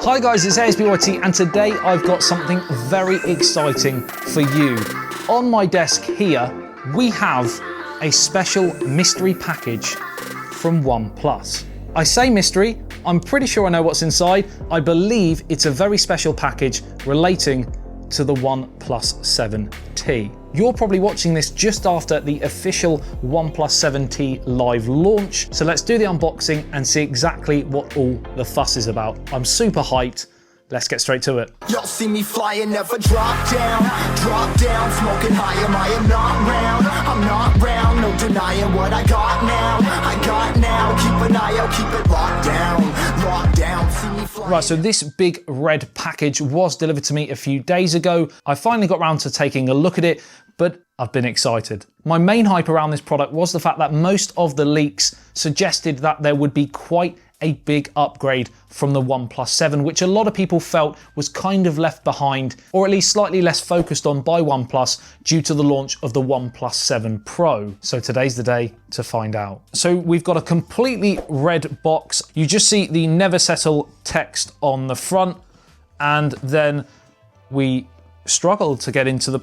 Hi guys, it's ASBYT and today I've got something very exciting for you. On my desk here, we have a special mystery package from OnePlus. I say mystery, I'm pretty sure I know what's inside. I believe it's a very special package relating to the OnePlus 7T. You're probably watching this just after the official OnePlus 7T live launch. So let's do the unboxing and see exactly what all the fuss is about. I'm super hyped. Let's get straight to it. Y'all see me flying, never drop down, smoking high, I am not round, I'm not round, no denying what I got now, keep an eye out, keep it locked down, see me flying. Right, so this big red package was delivered to me a few days ago. I finally got around to taking a look at it, but I've been excited. My main hype around this product was the fact that most of the leaks suggested that there would be quite a big upgrade from the OnePlus 7, which a lot of people felt was kind of left behind, or at least slightly less focused on by OnePlus due to the launch of the OnePlus 7 Pro. So today's the day to find out. So we've got a completely red box. You just see the never settle text on the front, and then we struggled to get into the,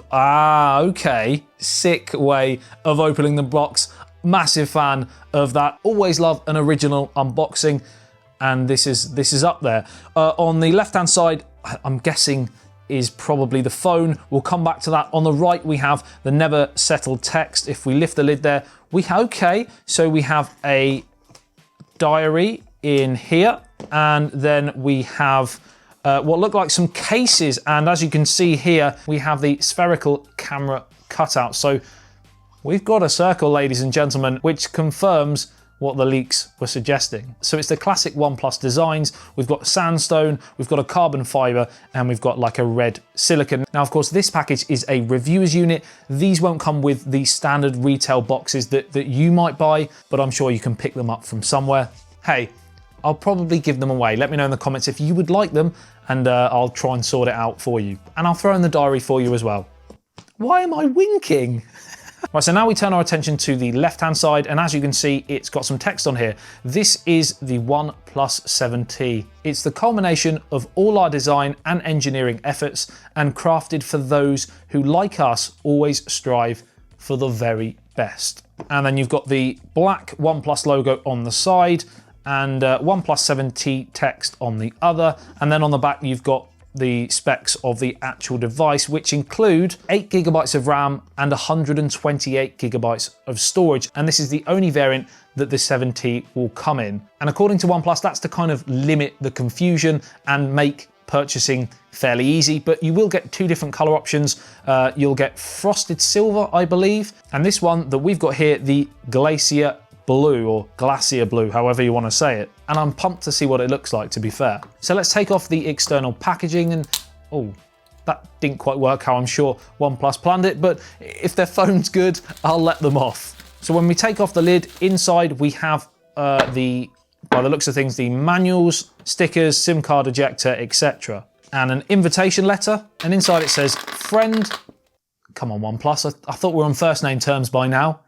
okay, sick way of opening the box. Massive fan of that. Always love an original unboxing, and this is up there. On the left-hand side, I'm guessing is probably the phone. We'll come back to that. On the right, we have the never settled text. If we lift the lid there, so we have a diary in here, and then we have what look like some cases, and as you can see here, we have the spherical camera cutout. So we've got a circle, ladies and gentlemen, which confirms what the leaks were suggesting. So it's the classic OnePlus designs. We've got sandstone, we've got a carbon fiber, and we've got like a red silicon. Now, of course, this package is a reviewer's unit. These won't come with the standard retail boxes that you might buy, but I'm sure you can pick them up from somewhere. Hey, I'll probably give them away. Let me know in the comments if you would like them, and I'll try and sort it out for you. And I'll throw in the diary for you as well. Why am I winking? Right, so now we turn our attention to the left-hand side, and as you can see, it's got some text on here. This is the OnePlus 7T. It's the culmination of all our design and engineering efforts, and crafted for those who, like us, always strive for the very best. And then you've got the black OnePlus logo on the side, and OnePlus 7T text on the other. And then on the back, you've got the specs of the actual device, which include 8 GB of RAM and 128 GB of storage. And this is the only variant that the 7T will come in. And according to OnePlus, that's to kind of limit the confusion and make purchasing fairly easy, but you will get two different color options. You'll get frosted silver, I believe, and this one that we've got here, the Glacier Blue, or Glacier Blue, however you want to say it. And I'm pumped to see what it looks like, to be fair. So let's take off the external packaging, and oh, that didn't quite work how I'm sure OnePlus planned it, but if their phone's good, I'll let them off. So when we take off the lid, inside we have by the looks of things, the manuals, stickers, SIM card ejector, etc. And an invitation letter, and inside it says, friend. Come on, OnePlus, I thought we were on first name terms by now.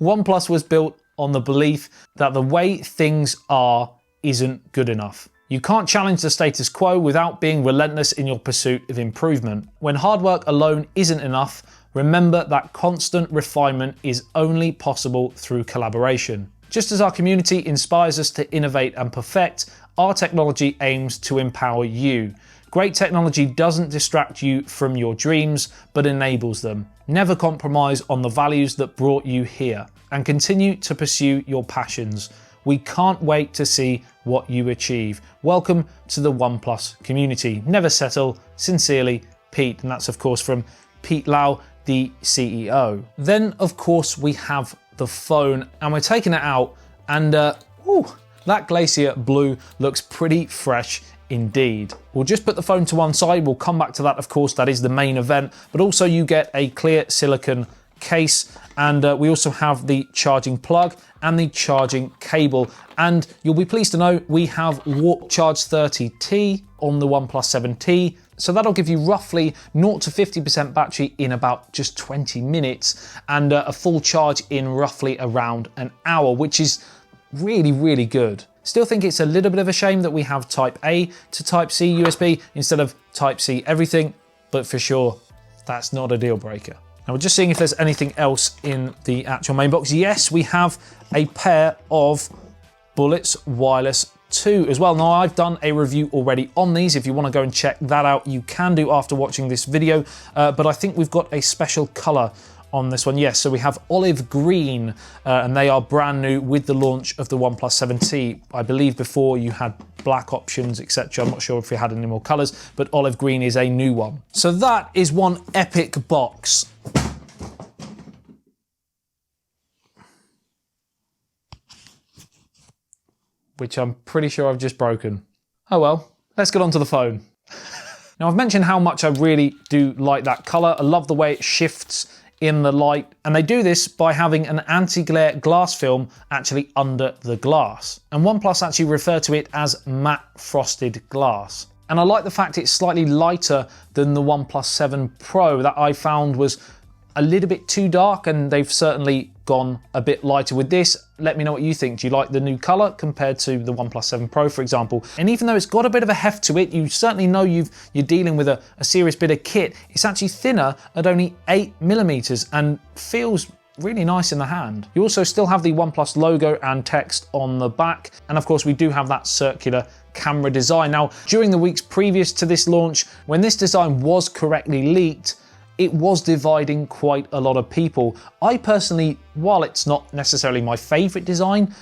OnePlus was built on the belief that the way things are isn't good enough. You can't challenge the status quo without being relentless in your pursuit of improvement. When hard work alone isn't enough, remember that constant refinement is only possible through collaboration. Just as our community inspires us to innovate and perfect, our technology aims to empower you. Great technology doesn't distract you from your dreams, but enables them. Never compromise on the values that brought you here, and continue to pursue your passions. We can't wait to see what you achieve. Welcome to the OnePlus community. Never settle. Sincerely, Pete. And that's, of course, from Pete Lau, the CEO. Then, of course, we have the phone, and we're taking it out, and that Glacier Blue looks pretty fresh indeed. We'll just put the phone to one side. We'll come back to that, of course. That is the main event, but also you get a clear silicone case, and we also have the charging plug and the charging cable. And you'll be pleased to know we have Warp Charge 30T on the OnePlus 7T. So that'll give you roughly 0 to 50% battery in about just 20 minutes, and a full charge in roughly around an hour, which is really, really good. Still think it's a little bit of a shame that we have Type A to Type C USB instead of Type C everything, but for sure, that's not a deal breaker. Now we're just seeing if there's anything else in the actual main box. Yes, we have a pair of Bullets Wireless 2 as well. Now I've done a review already on these. If you want to go and check that out, you can do after watching this video, but I think we've got a special color on this one. Yes, so we have olive green, and they are brand new with the launch of the OnePlus 7T. I believe before you had black options, etc. I'm not sure if we had any more colors, but olive green is a new one. So that is one epic box. Which I'm pretty sure I've just broken. Oh well, let's get on to the phone. Now I've mentioned how much I really do like that color. I love the way it shifts in the light, and they do this by having an anti-glare glass film actually under the glass. And OnePlus actually refer to it as matte frosted glass. And I like the fact it's slightly lighter than the OnePlus 7 Pro that I found was a little bit too dark, and they've certainly gone a bit lighter with this. Let me know what you think. Do you like the new color compared to the OnePlus 7 Pro, for example? And even though it's got a bit of a heft to it, you certainly know you're dealing with a serious bit of kit. It's actually thinner at only 8mm and feels really nice in the hand. You also still have the OnePlus logo and text on the back. And of course, we do have that circular camera design. Now, during the weeks previous to this launch, when this design was correctly leaked, it was dividing quite a lot of people. I personally, while it's not necessarily my favorite design,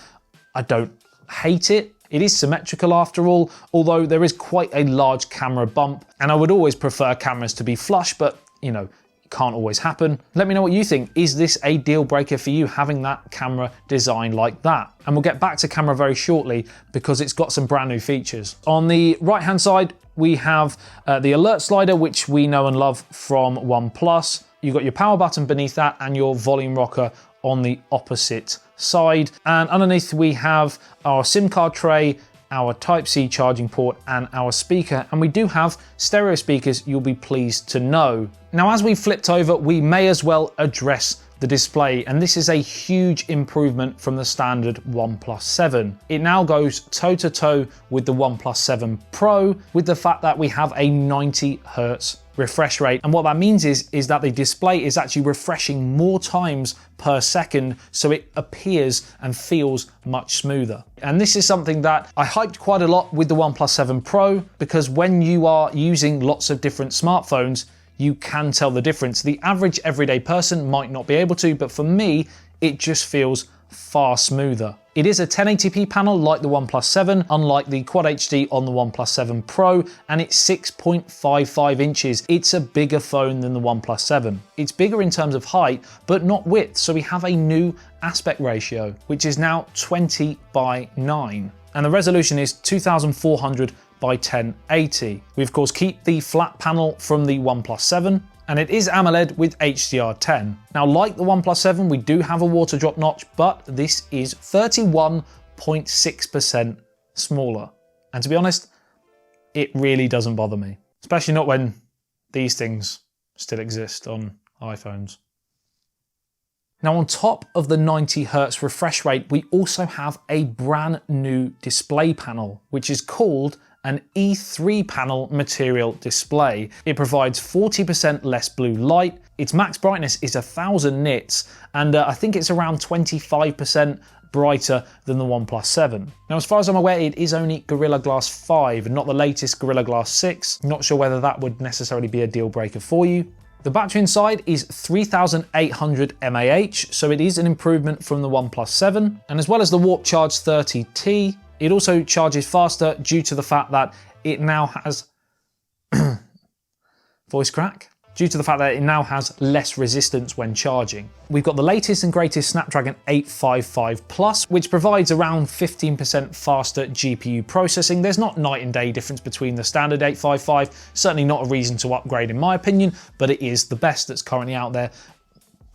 I don't hate it. It is symmetrical after all, although there is quite a large camera bump, and I would always prefer cameras to be flush, but you know, it can't always happen. Let me know what you think. Is this a deal breaker for you, having that camera design like that? And we'll get back to camera very shortly because it's got some brand new features. On the right-hand side, we have the alert slider, which we know and love from OnePlus. You've got your power button beneath that and your volume rocker on the opposite side. And underneath we have our SIM card tray, our Type-C charging port, and our speaker. And we do have stereo speakers, you'll be pleased to know. Now, as we flipped over, we may as well address the display, and this is a huge improvement from the standard OnePlus 7. It now goes toe-to-toe with the OnePlus 7 Pro, with the fact that we have a 90 Hz refresh rate. And what that means is that the display is actually refreshing more times per second, so it appears and feels much smoother. And this is something that I hyped quite a lot with the OnePlus 7 Pro, because when you are using lots of different smartphones, you can tell the difference. The average everyday person might not be able to, but for me, it just feels far smoother. It is a 1080p panel like the OnePlus 7, unlike the Quad HD on the OnePlus 7 Pro, and it's 6.55 inches. It's a bigger phone than the OnePlus 7. It's bigger in terms of height, but not width, so we have a new aspect ratio, which is now 20:9. And the resolution is 2400 by 1080. We of course keep the flat panel from the OnePlus 7, and it is AMOLED with HDR10. Now, like the OnePlus 7, we do have a water drop notch, but this is 31.6% smaller. And to be honest, it really doesn't bother me, especially not when these things still exist on iPhones. Now, on top of the 90 Hz refresh rate, we also have a brand new display panel, which is called an E3 panel material display. It provides 40% less blue light. Its max brightness is 1000 nits, and I think it's around 25% brighter than the OnePlus 7. Now, as far as I'm aware, it is only Gorilla Glass 5 and not the latest Gorilla Glass 6. Not sure whether that would necessarily be a deal breaker for you. The battery inside is 3800 mAh, so it is an improvement from the OnePlus 7. And as well as the Warp Charge 30T, it also charges faster due to the fact that it now has voice crack. Due to the fact that it now has less resistance when charging. We've got the latest and greatest Snapdragon 855 Plus, which provides around 15% faster GPU processing. There's not night and day difference between the standard 855, certainly not a reason to upgrade in my opinion, but it is the best that's currently out there.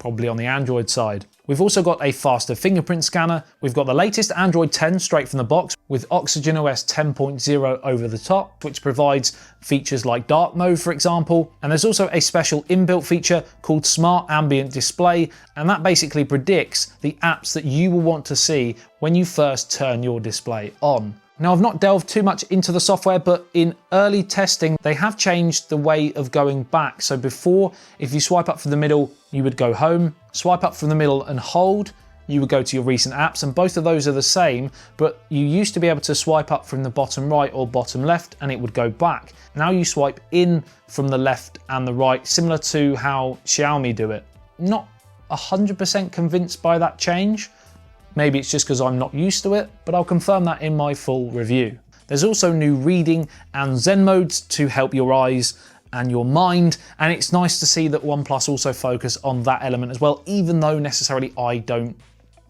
probably on the Android side. We've also got a faster fingerprint scanner. We've got the latest Android 10 straight from the box with Oxygen OS 10.0 over the top, which provides features like dark mode, for example. And there's also a special inbuilt feature called Smart Ambient Display, and that basically predicts the apps that you will want to see when you first turn your display on. Now, I've not delved too much into the software, but in early testing, they have changed the way of going back. So before, if you swipe up from the middle, you would go home, swipe up from the middle and hold, you would go to your recent apps, and both of those are the same, but you used to be able to swipe up from the bottom right or bottom left and it would go back. Now you swipe in from the left and the right, similar to how Xiaomi do it. Not 100% convinced by that change. Maybe it's just because I'm not used to it, but I'll confirm that in my full review. There's also new reading and Zen modes to help your eyes and your mind, and it's nice to see that OnePlus also focus on that element as well, even though necessarily I don't,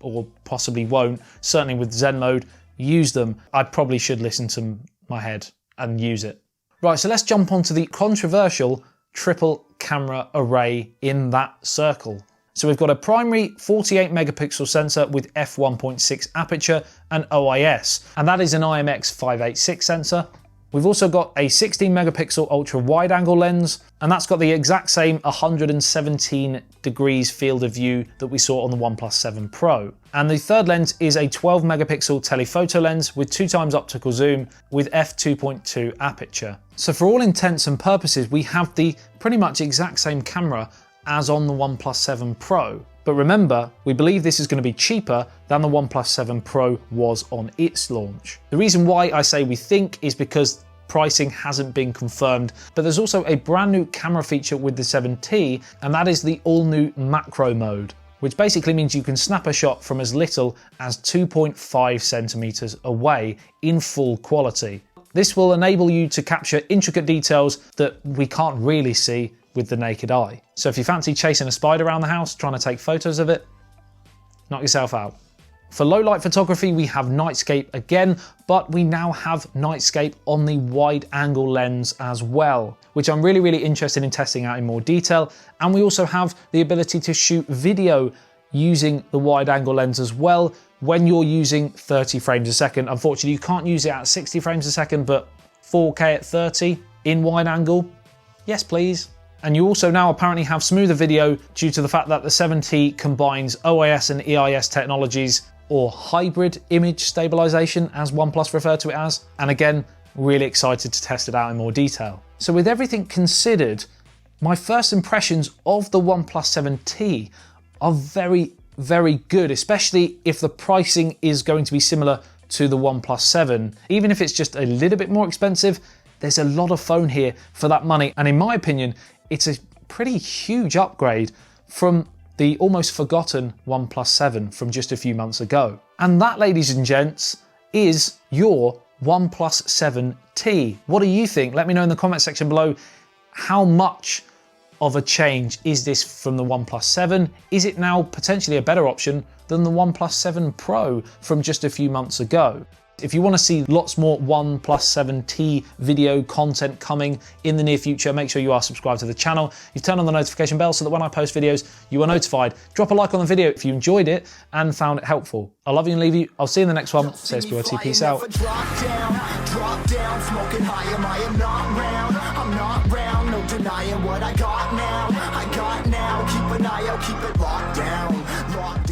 or possibly won't, certainly with Zen mode, use them. I probably should listen to my head and use it. Right, so let's jump onto the controversial triple camera array in that circle. So we've got a primary 48 megapixel sensor with f1.6 aperture and OIS, and that is an IMX586 sensor. We've also got a 16 megapixel ultra wide angle lens, and that's got the exact same 117 degrees field of view that we saw on the OnePlus 7 Pro. And the third lens is a 12 megapixel telephoto lens with 2x optical zoom with f2.2 aperture. So for all intents and purposes, we have the pretty much exact same camera as on the OnePlus 7 Pro. But remember, we believe this is going to be cheaper than the OnePlus 7 Pro was on its launch. The reason why I say we think is because pricing hasn't been confirmed, but there's also a brand new camera feature with the 7T, and that is the all-new macro mode, which basically means you can snap a shot from as little as 2.5 centimeters away in full quality. This will enable you to capture intricate details that we can't really see with the naked eye. So if you fancy chasing a spider around the house, trying to take photos of it, knock yourself out. For low light photography, we have nightscape again, but we now have nightscape on the wide angle lens as well, which I'm really interested in testing out in more detail. And we also have the ability to shoot video using the wide angle lens as well when you're using 30 frames a second. Unfortunately, you can't use it at 60 frames a second, but 4K at 30 in wide angle, yes please. And you also now apparently have smoother video due to the fact that the 7T combines OIS and EIS technologies, or hybrid image stabilization as OnePlus referred to it as. And again, really excited to test it out in more detail. So with everything considered, my first impressions of the OnePlus 7T are very good, especially if the pricing is going to be similar to the OnePlus 7. Even if it's just a little bit more expensive, there's a lot of phone here for that money. And in my opinion, it's a pretty huge upgrade from the almost forgotten OnePlus 7 from just a few months ago. And that, ladies and gents, is your OnePlus 7T. What do you think? Let me know in the comment section below. How much of a change is this from the OnePlus 7? Is it now potentially a better option than the OnePlus 7 Pro from just a few months ago? If you want to see lots more OnePlus 7T video content coming in the near future, make sure you are subscribed to the channel. You've turned on the notification bell so that when I post videos, you are notified. Drop a like on the video if you enjoyed it and found it helpful. I love you and leave you. I'll see you in the next one. ASBYT, peace out. Drop down, smoking high, I am not round. I'm not round, no denying what I got now. Keep an eye out, keep it locked down.